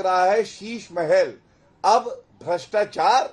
लग रहा है शीश महल अब भ्रष्टाचार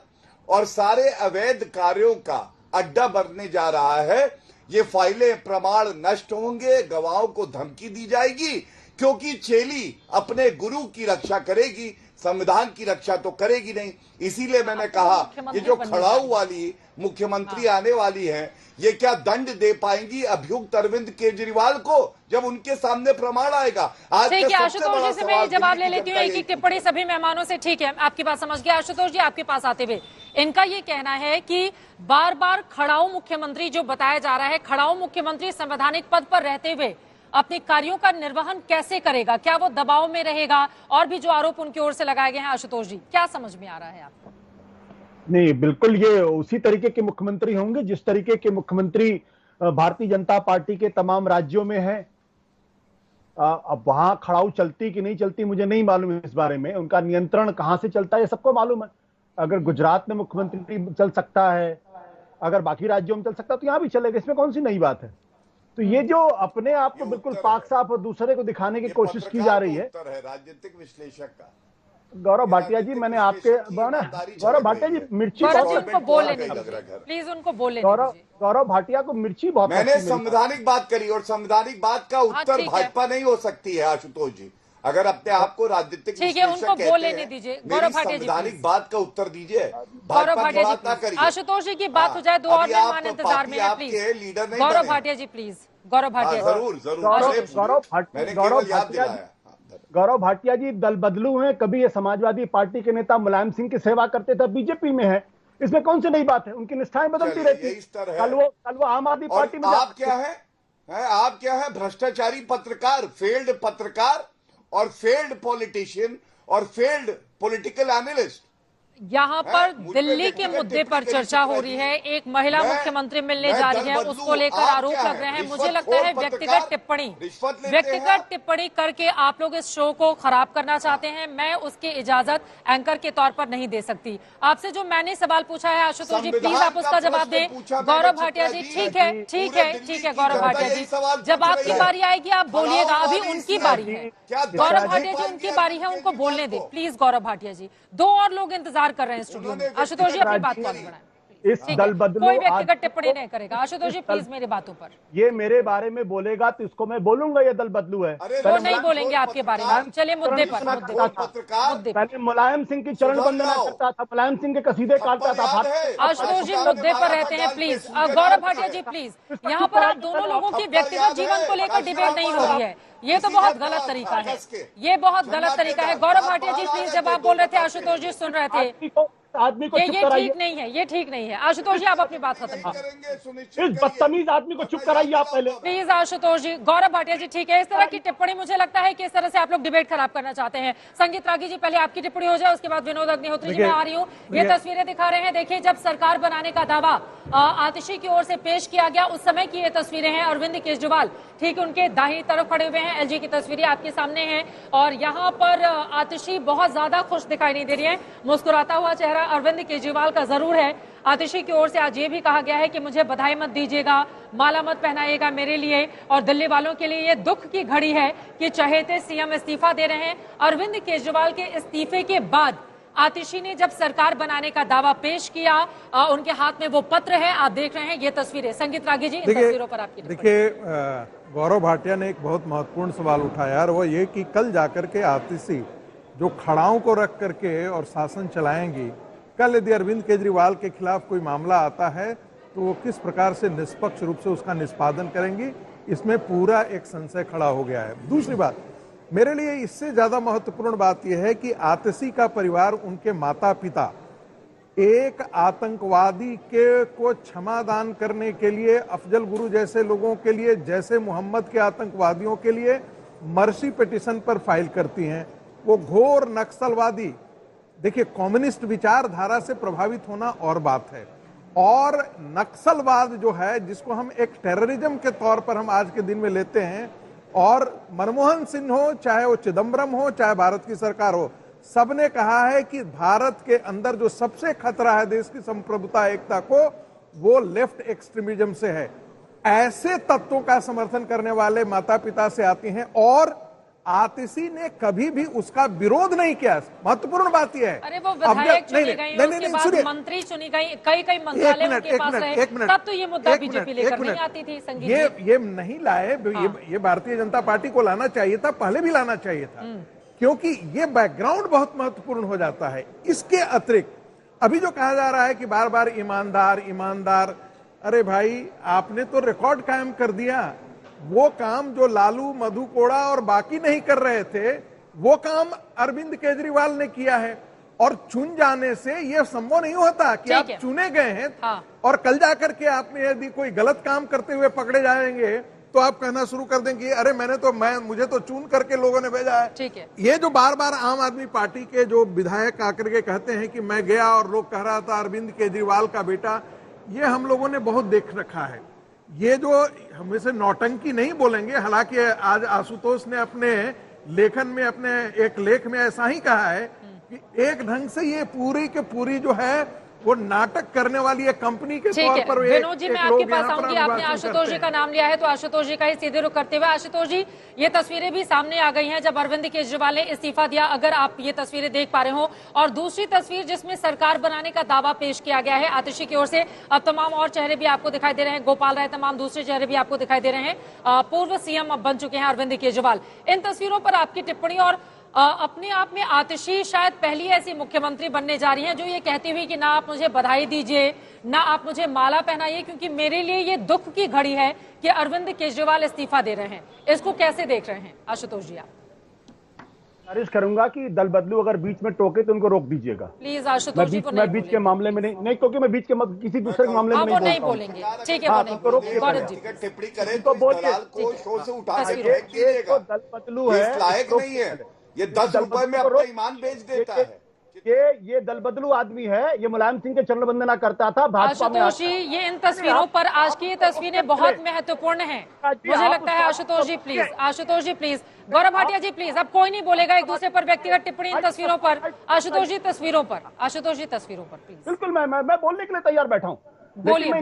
और सारे अवैध कार्यों का अड्डा बनने जा रहा है। ये फाइलें प्रमाण नष्ट होंगे, गवाहों को धमकी दी जाएगी, क्योंकि चेली अपने गुरु की रक्षा करेगी, संविधान की रक्षा तो करेगी नहीं। इसीलिए मैंने कहा ये जो खड़ाऊ वाली मुख्यमंत्री आने वाली हैं, ये क्या दंड दे पाएंगी अभियुक्त अरविंद केजरीवाल को जब उनके सामने प्रमाण आएगा। आज ठीक है आशुतोष जी से मैं जवाब ले लेती हूँ एक एक टिप्पणी सभी मेहमानों से। ठीक है, आपकी बात समझ गया। आशुतोष जी आपके पास आते हुए इनका ये कहना है कि बार बार खड़ाऊ मुख्यमंत्री जो बताया जा रहा है, खड़ाऊ मुख्यमंत्री संवैधानिक पद पर रहते हुए अपने कार्यों का निर्वहन कैसे करेगा? क्या वो दबाव में रहेगा? और भी जो आरोप उनकी ओर से लगाए गए हैं, आशुतोष जी क्या समझ में आ रहा है आपको? नहीं, बिल्कुल ये उसी तरीके के मुख्यमंत्री होंगे जिस तरीके के मुख्यमंत्री भारतीय जनता पार्टी के तमाम राज्यों में है। अब वहां खड़ाऊ चलती कि नहीं चलती मुझे नहीं मालूम इस बारे में, उनका नियंत्रण कहां से चलता है ये सबको मालूम है। अगर गुजरात में मुख्यमंत्री चल सकता है, अगर बाकी राज्यों में चल सकता है तो यहां भी चलेगा, इसमें कौन सी नई बात है। तो ये जो अपने आप को बिल्कुल पाक साफ और दूसरे को दिखाने की कोशिश की जा रही है राजनीतिक विश्लेषक का गौरव भाटिया जी, मैंने आपके गौरव भाटिया जी मिर्ची उनको बोलने प्लीज, उनको बोलने गौरव भाटिया को मिर्ची बहुत, मैंने संवैधानिक बात करी और संवैधानिक बात का उत्तर भाजपा नहीं हो सकती है। आशुतोष जी अगर अपने आप को राजनीतिक ठीक है उनको बोल लेने दीजिए। गौरव भाटिया जी संवैधानिक बात का उत्तर दीजिए। गौरव भाटिया जी आशुतोष जी की बात हो जाए, दो और मेहमान इंतजार में है प्लीज। लीडर नहीं गौरव भाटिया जी प्लीज, गौरव भाटिया जरूर गौरव भाटिया जी दल बदलू हैं। कभी ये समाजवादी पार्टी के नेता मुलायम सिंह की सेवा करते थे, बीजेपी में है, इसमें कौन सी नई बात है? उनकी निष्ठाएं बदलती रहती। कल वो आम आदमी पार्टी में। आप क्या है? आप क्या है? भ्रष्टाचारी पत्रकार, फेल्ड पत्रकार और फेल्ड पॉलिटिशियन और फेल्ड पॉलिटिकल एनालिस्ट। यहाँ पर दिल्ली के मुद्दे पर चर्चा हो रही है। एक महिला मुख्यमंत्री मिलने जा रही है, उसको लेकर आरोप लग रहे हैं। मुझे लगता है व्यक्तिगत टिप्पणी करके आप लोग इस शो को खराब करना चाहते हैं। मैं उसकी इजाजत एंकर के तौर पर नहीं दे सकती। आपसे जो मैंने सवाल पूछा है आशुतोष जी प्लीज आप उसका जवाब दें। गौरव भाटिया जी ठीक है गौरव भाटिया जी जब आपकी बारी आएगी आप बोलिएगा, अभी उनकी बारी है। गौरव भाटिया जी उनकी बारी है, उनको बोलने दें प्लीज। गौरव भाटिया जी, दो और लोग इंतजार कर रहे हैं स्टूडियो में। आशुतोष जी अपनी बात को आगे बढ़ाएं। इस दल बदलू कोई व्यक्तिगत टिप्पणी नहीं करेगा। आशुतोष जी प्लीज मेरी बातों पर। ये मेरे बारे में बोलेगा तो इसको मैं बोलूंगा ये दल बदलू है। वो नहीं बोलेंगे आपके बारे में। चलिए मुद्दे पर। पहले मुलायम सिंह की चरण वंदना करता था, मुलायम सिंह के कसीदे काटता था। आशुतोष जी मुद्दे पर रहते हैं प्लीज। गौरव भाटिया जी प्लीज, यहाँ पर आप दोनों लोगों की व्यक्तिगत जीवन को लेकर डिबेट नहीं हो रही है। ये तो बहुत गलत तरीका है, ये बहुत गलत तरीका है। गौरव भाटिया जी प्लीज, जब आप बोल रहे थे आशुतोष जी सुन रहे थे। आदमी को ये ठीक नहीं है, ये ठीक नहीं है। आशुतोष जी आप अपनी बात खत्म करें। इस बदतमीज आदमी को चुप कराइए आप पहले प्लीज। आशुतोष जी, गौरव भाटिया जी ठीक है, इस तरह की टिप्पणी मुझे लगता है कि इस तरह से आप लोग डिबेट खराब करना चाहते हैं। संगीत रागी जी पहले आपकी टिप्पणी हो जाए, उसके बाद विनोद अग्निहोत्री जी मैं आ रही हूँ। ये तस्वीरें दिखा रहे हैं, देखिए जब सरकार बनाने का दावा आतिशी की ओर से पेश किया गया उस समय की ये तस्वीरें हैं। अरविंद केजरीवाल ठीक उनके दाहिनी तरफ खड़े हुए हैं, एलजी की तस्वीरें आपके सामने हैं और यहाँ पर आतिशी बहुत ज्यादा खुश दिखाई नहीं दे रही है। मुस्कुराता हुआ चेहरा अरविंद केजरीवाल का जरूर है। आतिशी की ओर से आज ये भी कहा गया है कि मुझे बधाई मत दीजिएगा, माला मत पहनाइएगा मेरे लिए, और दिल्ली वालों के लिए ये दुख की घड़ी है कि चहेते सीएम इस्तीफा दे रहे हैं। अरविंद केजरीवाल के इस्तीफे के बाद आतिशी ने जब सरकार बनाने का दावा पेश किया, उनके हाथ में वो पत्र है, आप देख रहे हैं ये तस्वीरें। संगीत रागी जी इन तस्वीरों पर आपकी देखिए, गौरव भाटिया ने एक बहुत महत्वपूर्ण सवाल उठाया और वो ये कि कल जाकर के आतिशी जो खड़ाओं को रख करके और शासन चलाएंगी, कल यदि अरविंद केजरीवाल के खिलाफ कोई मामला आता है तो वो किस प्रकार से निष्पक्ष रूप से उसका निष्पादन करेंगी, इसमें पूरा एक संशय खड़ा हो गया है। दूसरी बात, मेरे लिए इससे ज्यादा महत्वपूर्ण बात यह है कि आतिशी का परिवार, उनके माता पिता एक आतंकवादी के को क्षमादान करने के लिए, अफजल गुरु जैसे लोगों के लिए, जैसे मोहम्मद के आतंकवादियों के लिए मर्सी पिटीशन पर फाइल करती हैं। वो घोर नक्सलवादी, देखिए कम्युनिस्ट विचारधारा से प्रभावित होना और बात है, और नक्सलवाद जो है जिसको हम एक टेररिज्म के तौर पर हम आज के दिन में लेते हैं, और मनमोहन सिंह हो, चाहे वो चिदम्बरम हो, चाहे भारत की सरकार हो, सबने कहा है कि भारत के अंदर जो सबसे खतरा है देश की संप्रभुता एकता को, वो लेफ्ट एक्सट्रीमिज्म से है। ऐसे तत्वों का समर्थन करने वाले माता पिता से आती हैं और आतिशी ने कभी भी उसका विरोध नहीं किया। महत्वपूर्ण बात यह है। अरे वो विधायक चुनी गई, उसके बाद मंत्री चुनी गई, कई मंत्रालय उनके पास रहे, तब तो ये मुद्दा बीजेपी लेकर नहीं आती थी। संगीत ये नहीं लाए, ये भारतीय जनता पार्टी को लाना चाहिए था, पहले भी लाना चाहिए था, क्योंकि ये बैकग्राउंड बहुत महत्वपूर्ण हो जाता है। इसके अतिरिक्त अभी जो कहा जा रहा है कि बार बार ईमानदार ईमानदार, अरे भाई आपने तो रिकॉर्ड कायम कर दिया। वो काम जो लालू, मधु कोड़ा और बाकी नहीं कर रहे थे, वो काम अरविंद केजरीवाल ने किया है। और चुन जाने से यह संभव नहीं होता कि आप चुने गए हैं और कल जाकर के आप में यदि कोई गलत काम करते हुए पकड़े जाएंगे तो आप कहना शुरू कर देंगे अरे मुझे तो चुन करके लोगों ने भेजा है। ठीक है। ये जो बार बार आम आदमी पार्टी के जो विधायक आकर के कहते हैं कि मैं गया और लोग कह रहा था अरविंद केजरीवाल का बेटा, ये हम लोगों ने बहुत देख रखा है। ये जो हम इसे नौटंकी नहीं बोलेंगे, हालांकि आज आशुतोष ने अपने लेखन में, अपने एक लेख में ऐसा ही कहा है कि एक ढंग से ये पूरी के पूरी जो है वो नाटक करने वाली एक कंपनी के तौर पर। विनोद जी, मैं आपके पास आऊंगी। आपने आशुतोष जी का नाम लिया है तो आशुतोष जी का ही सीधे रुख करते हुए, आशुतोष जी ये तस्वीरें भी सामने आ गई हैं जब अरविंद केजरीवाल ने इस्तीफा दिया, अगर आप ये तस्वीरें देख पा रहे हो, और दूसरी तस्वीर जिसमें सरकार बनाने का दावा पेश किया गया है आतिशी की ओर से। अब तमाम और चेहरे भी आपको दिखाई दे रहे हैं, गोपाल राय, तमाम दूसरे चेहरे भी आपको दिखाई दे रहे हैं। पूर्व सीएम अब बन चुके हैं अरविंद केजरीवाल। इन तस्वीरों पर आपकी टिप्पणी, और अपने आप में आतिशी शायद पहली ऐसी मुख्यमंत्री बनने जा रही हैं जो ये कहती हुई कि ना आप मुझे बधाई दीजिए, ना आप मुझे माला पहनाइए, क्योंकि मेरे लिए ये दुख की घड़ी है कि अरविंद केजरीवाल इस्तीफा दे रहे हैं। इसको कैसे देख रहे हैं आशुतोष जी आप? गुजारिश करूंगा कि दल बदलू अगर बीच में टोके तो उनको रोक दीजिएगा प्लीज। आशुतोष जी को मैं बीच के मामले में नहीं, क्योंकि मैं बीच के किसी दूसरे के मामले में नहीं बोलेंगे। ठीक है, टिप्पणी करें तो को शो से उठा दल बदलू है, लायक नहीं है, ये 10 रुपए में अपना ईमान बेच देता है। ये दल बदलू आदमी है, ये मुलायम सिंह के चरण वंदना करता था भाजपा में। आशुतोष जी, ये इन तस्वीरों पर, आज की ये तस्वीरें बहुत महत्वपूर्ण हैं, मुझे लगता है। Ashutosh ji please, Ashutosh ji please, Gaurav Bhatia ji please, अब कोई नहीं बोलेगा एक दूसरे पर व्यक्तिगत टिप्पणी इन तस्वीरों पर। आशुतोष जी तस्वीरों पर, आशुतोष जी तस्वीरों पर प्लीज। बिल्कुल, मैं बोलने के लिए तैयार बैठा हूँ, बोलिए।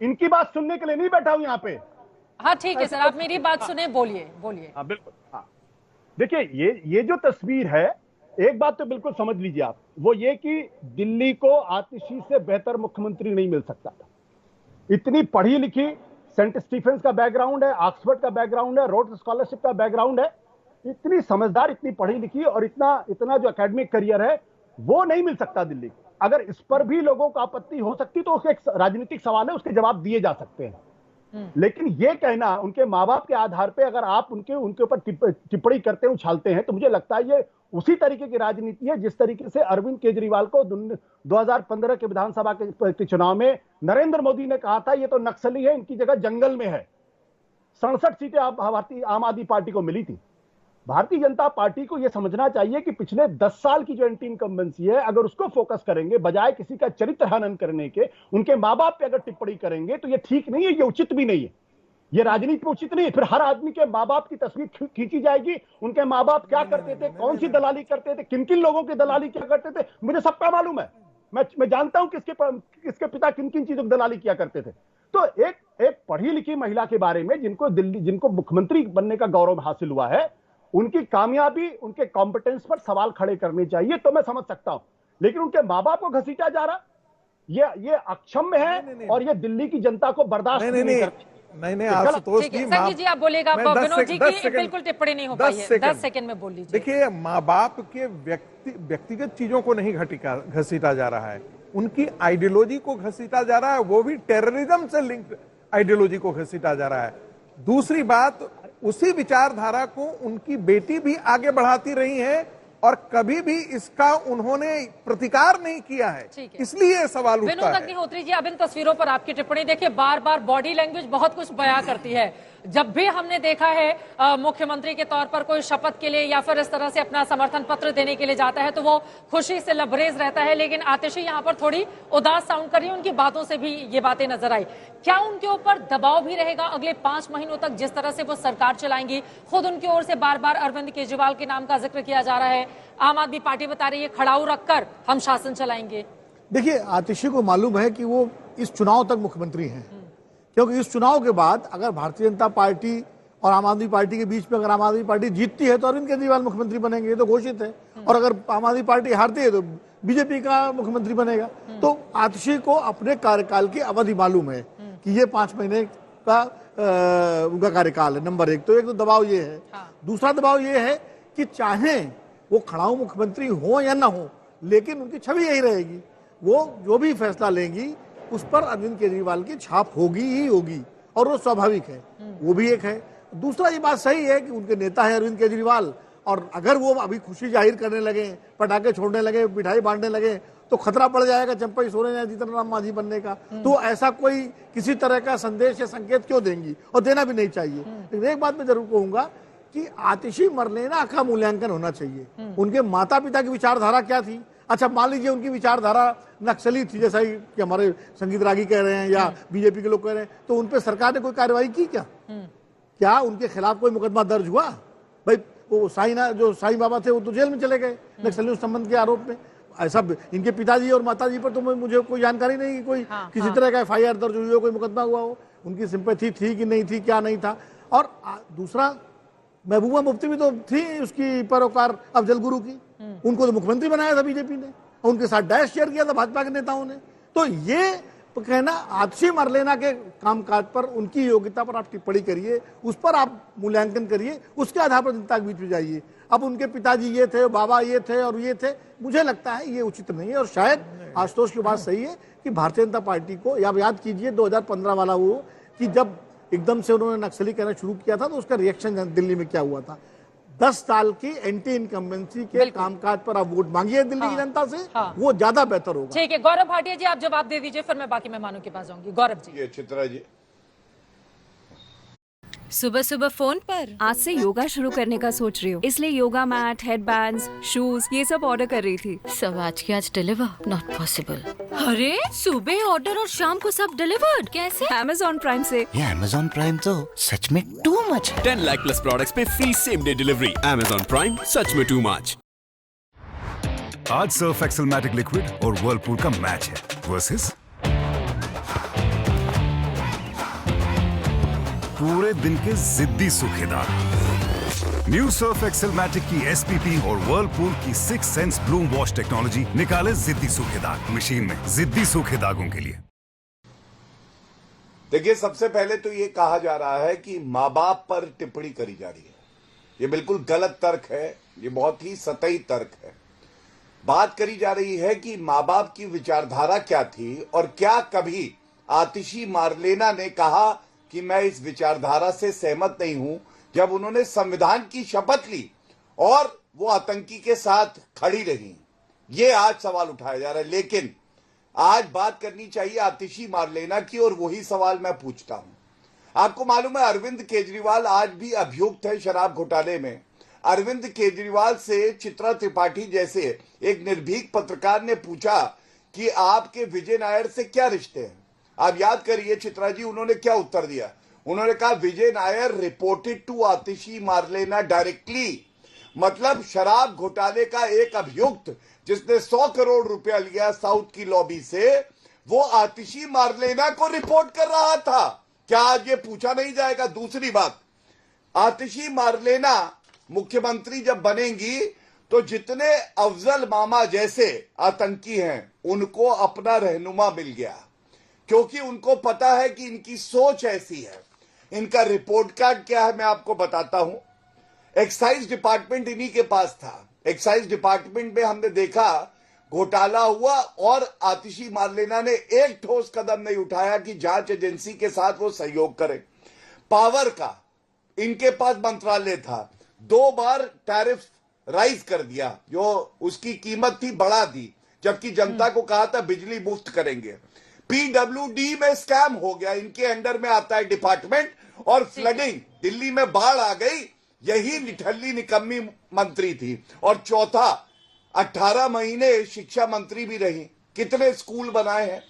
इनकी बात सुनने के लिए नहीं बैठा हूँ यहाँ पे। हाँ ठीक है सर, आप मेरी बात सुने, बोलिए। हाँ बिल्कुल। हाँ देखिए, ये जो तस्वीर है, एक बात तो बिल्कुल समझ लीजिए आप, वो ये कि दिल्ली को आतिशी से बेहतर मुख्यमंत्री नहीं मिल सकता था। इतनी पढ़ी लिखी, सेंट स्टीफेंस का बैकग्राउंड है, ऑक्सफोर्ड का बैकग्राउंड है, रोड्स स्कॉलरशिप का बैकग्राउंड है, इतनी समझदार, इतनी पढ़ी लिखी और इतना जो एकेडमिक करियर है, वो नहीं मिल सकता दिल्ली को। अगर इस पर भी लोगों को आपत्ति हो सकती तो उसका एक राजनीतिक सवाल है, उसके जवाब दिए जा सकते हैं। लेकिन ये कहना उनके माँ बाप के आधार पे अगर आप उनके ऊपर टिप्पणी करते हैं, उछालते हैं, तो मुझे लगता है ये उसी तरीके की राजनीति है जिस तरीके से अरविंद केजरीवाल को 2015 के विधानसभा के चुनाव में नरेंद्र मोदी ने कहा था ये तो नक्सली है, इनकी जगह जंगल में है। 67 सीटें आम आदमी पार्टी को मिली थी। भारतीय जनता पार्टी को यह समझना चाहिए कि पिछले 10 साल की जो एंटी इनकम्बेंसी है, अगर उसको फोकस करेंगे बजाय किसी का चरित्र हनन करने के, उनके माँ बाप पे अगर टिप्पणी करेंगे तो ये ठीक नहीं है, ये उचित भी नहीं है, ये राजनीति में उचित नहीं है। फिर हर आदमी के माँ बाप की तस्वीर खींची जाएगी, उनके माँ बाप क्या करते थे, कौन सी दलाली करते थे, किन किन लोगों की दलाली क्या करते थे, मुझे सबका मालूम है। मैं जानता हूं किसके पिता किन किन चीजों की दलाली किया करते थे। तो एक पढ़ी लिखी महिला के बारे में जिनको मुख्यमंत्री बनने का गौरव हासिल हुआ है, उनकी कामयाबी, उनके कॉम्पिटेंस पर सवाल खड़े करने चाहिए, तो मैं समझ सकता हूं। लेकिन उनके माँ बाप को घसीटा जा रहा, ये अक्षम्य है और ये दिल्ली की जनता को बर्दाश्त नहीं करती। नहीं आशुतोष जी, संगीत जी आप बोलिएगा, विनोद जी की बिल्कुल टिप्पणी नहीं हो पाई है, 10 सेकंड में बोल लीजिए। देखिए, माँ बाप के व्यक्तिगत चीजों को नहीं घसीटा जा रहा है, उनकी आइडियोलॉजी को घसीटा जा रहा है, वो भी टेररिज्म से लिंक्ड आइडियोलॉजी को घसीटा जा रहा है। दूसरी बात, उसी विचारधारा को उनकी बेटी भी आगे बढ़ाती रही है और कभी भी इसका उन्होंने प्रतिकार नहीं किया है, इसलिए सवाल उठता है। विनोद अग्निहोत्री जी, अब इन तस्वीरों पर आपकी टिप्पणी देखिए, बार बार बॉडी लैंग्वेज बहुत कुछ बयां करती है। जब भी हमने देखा है मुख्यमंत्री के तौर पर कोई शपथ के लिए या फिर इस तरह से अपना समर्थन पत्र देने के लिए जाता है तो वो खुशी से लबरेज रहता है, लेकिन आतिशी यहाँ पर थोड़ी उदास साउंड कर रही है, उनकी बातों से भी ये बातें नजर आई। क्या उनके ऊपर दबाव भी रहेगा अगले 5 महीनों तक, जिस तरह से वो सरकार चलाएंगी? खुद उनकी ओर से बार बार अरविंद केजरीवाल के नाम का जिक्र किया जा रहा है, आम आदमी पार्टी बता रही है खड़ाऊ रखकर हम शासन चलाएंगे। देखिए, आतिशी को मालूम है कि वो इस चुनाव तक मुख्यमंत्री हैं, क्योंकि इस चुनाव के बाद अगर भारतीय जनता पार्टी और आम आदमी पार्टी के बीच में अगर आम आदमी पार्टी जीतती है तो अरविंद केजरीवाल मुख्यमंत्री बनेंगे, ये तो घोषित है। और अगर आम आदमी पार्टी हारती है तो बीजेपी का मुख्यमंत्री बनेगा। तो आतिशी को अपने कार्यकाल की अवधि मालूम है कि ये 5 महीने का उनका कार्यकाल है, नंबर 1। तो एक तो दबाव ये है। दूसरा दबाव ये है कि चाहे वो खड़ाऊ मुख्यमंत्री हो या ना हो, लेकिन उनकी छवि यही रहेगी। वो जो भी फैसला लेंगी उस पर अरविंद केजरीवाल की छाप होगी ही होगी, और वो स्वाभाविक है। वो भी एक है। दूसरा ये बात सही है कि उनके नेता है अरविंद केजरीवाल, और अगर वो अभी खुशी जाहिर करने लगे, पटाखे छोड़ने लगे, मिठाई बांटने लगे, तो खतरा पड़ जाएगा चंपई सोरेन या जीतन राम मांझी बनने का। तो ऐसा कोई किसी तरह का संदेश या संकेत क्यों देंगी, और देना भी नहीं चाहिए। लेकिन एक बात मैं जरूर कहूंगा कि आतिशी मरलेना का मूल्यांकन होना चाहिए। उनके माता पिता की विचारधारा क्या थी। अच्छा, मान लीजिए उनकी विचारधारा नक्सली थी, जैसा कि हमारे संगीत रागी कह रहे हैं या बीजेपी के लोग कह रहे हैं, तो उन पर सरकार ने कोई कार्रवाई की क्या? क्या उनके खिलाफ कोई मुकदमा दर्ज हुआ? भाई वो साईं बाबा थे, वो तो जेल में चले गए नक्सलियों संबंध के आरोप में। ऐसा इनके पिताजी और माताजी पर तो मुझे कोई जानकारी नहीं कि कोई किसी तरह का FIR दर्ज हुई हो, कोई मुकदमा हुआ हो। उनकी सिंपैथी थी कि नहीं थी, क्या नहीं था। और दूसरा, महबूबा मुफ्ती भी तो थी उसकी पैरोकार अफजल गुरु की, उनको तो मुख्यमंत्री बनाया था बीजेपी ने, उनके साथ डैश शेयर किया था भाजपा के नेताओं ने। तो ये कहना आतिशी मरलेना के कामकाज पर, उनकी योग्यता पर आप टिप्पणी करिए, उस पर आप मूल्यांकन करिए, उसके आधार पर जनता के बीच में जाइए। अब उनके पिताजी ये थे, बाबा ये थे और ये थे, मुझे लगता है ये उचित नहीं है। और शायद आशुतोष की बात सही है कि भारतीय जनता पार्टी को, या याद कीजिए 2015 वाला वो, कि जब एकदम से उन्होंने नक्सली कहना शुरू किया था तो उसका रिएक्शन दिल्ली में क्या हुआ था। 10 साल की एंटी इनकम्बेंसी के कामकाज पर आप वोट मांगिए दिल्ली की जनता से, वो ज्यादा बेहतर होगा। ठीक है, गौरव भाटिया जी आप जवाब दे दीजिए, फिर मैं बाकी मेहमानों के पास जाऊंगी। गौरव जी। ये चित्रा जी, सुबह सुबह फोन पर आज से योगा शुरू करने का सोच रही हूँ, इसलिए योगा मैट, हेडबैंड्स, शूज ये सब ऑर्डर कर रही थी। सब आज के आज डिलीवर नॉट पॉसिबल। अरे सुबह ऑर्डर और शाम को सब डिलीवर्ड कैसे? Amazon प्राइम से। ये Amazon प्राइम तो सच में टू मच है। 10 लाख प्लस प्रोडक्ट्स पे free same day delivery. Amazon prime सच में टू मच। आज सर्फ एक्सेल मैटिक लिक्विड और व्हर्लपूल का मैच है वर्सेस पूरे दिन के जिद्दी सूखेदार। न्यू सर्फ एक्सेल मैटिक की SPP और व्हर्लपूल की 6 सेंस ब्लूम वॉश टेक्नोलॉजी निकाले जिद्दी सूखेदाग मशीन में जिद्दी सूखे दागों के लिए। देखिए, सबसे पहले तो ये कहा जा रहा है कि माँ बाप पर टिप्पणी करी जा रही है। ये बिल्कुल गलत तर्क है, ये बहुत ही सतही तर्क है। बात करी जा रही है कि माँ बाप की विचारधारा क्या थी, और क्या कभी आतिशी मारलेना ने कहा कि मैं इस विचारधारा से सहमत नहीं हूं, जब उन्होंने संविधान की शपथ ली और वो आतंकी के साथ खड़ी रही। ये आज सवाल उठाया जा रहा है। लेकिन आज बात करनी चाहिए आतिशी मारलेना की, और वही सवाल मैं पूछता हूं। आपको मालूम है अरविंद केजरीवाल आज भी अभियुक्त है शराब घोटाले में। अरविंद केजरीवाल से चित्रा त्रिपाठी जैसे एक निर्भीक पत्रकार ने पूछा कि आपके विजय नायर से क्या रिश्ते हैं। आप याद करिए चित्रा जी, उन्होंने क्या उत्तर दिया। उन्होंने कहा Vijay Nair reported to Atishi Marlena directly. मतलब शराब घोटाले का एक अभियुक्त जिसने 100 करोड़ रुपया लिया साउथ की लॉबी से, वो आतिशी मारलेना को रिपोर्ट कर रहा था। क्या आज ये पूछा नहीं जाएगा? दूसरी बात, आतिशी मारलेना मुख्यमंत्री जब बनेंगी तो जितने अफजल मामा जैसे आतंकी हैं उनको अपना रहनुमा मिल गया, क्योंकि उनको पता है कि इनकी सोच ऐसी है। इनका रिपोर्ट कार्ड क्या है मैं आपको बताता हूं। एक्साइज डिपार्टमेंट इन्हीं के पास था। एक्साइज डिपार्टमेंट में हमने देखा घोटाला हुआ और आतिशी मारलेना ने एक ठोस कदम नहीं उठाया कि जांच एजेंसी के साथ वो सहयोग करे। पावर का इनके पास मंत्रालय था, 2 बार टैरिफ राइज कर दिया, जो उसकी कीमत थी बढ़ा दी, जबकि जनता को कहा था बिजली मुफ्त करेंगे। PWD में स्कैम हो गया, इनके अंडर में आता है डिपार्टमेंट। और फ्लडिंग, दिल्ली में बाढ़ आ गई, यही निठल्ली निकम्मी मंत्री थी। और चौथा, 18 महीने शिक्षा मंत्री भी रही। कितने स्कूल बनाए हैं?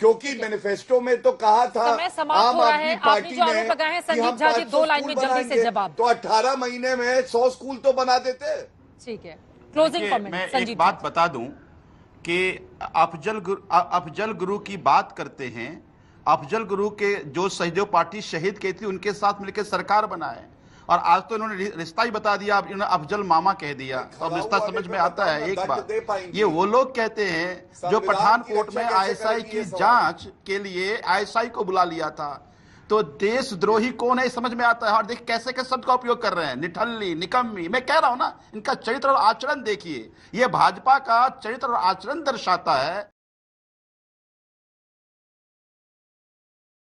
क्योंकि मैनिफेस्टो में तो कहा था आम आदमी पार्टी ने कि हम 500 स्कूल बनाएंगे, तो 18 महीने में 100 स्कूल तो बना देते। ठीक है, क्लोजिंग कमेंट। मैं एक बात बता दूं कि अफजल गुरु की बात करते हैं। अफजल गुरु के जो सहदेव पार्टी शहीद की थी, उनके साथ मिलकर सरकार बनाए। और आज तो इन्होंने रिश्ता ही बता दिया, अब इन्होंने अफजल मामा कह दिया। तो अब रिश्ता समझ में आता है। एक बात ये वो लोग कहते हैं जो पठानकोट में आईएसआई की जांच के लिए आईएसआई को बुला लिया था। तो देशद्रोही कौन है समझ में आता है। और देख कैसे कैसे शब्द का उपयोग कर रहे हैं, निठल्ली, निकम्मी। मैं कह रहा हूं ना, इनका चरित्र और आचरण देखिए, ये भाजपा का चरित्र और आचरण दर्शाता है।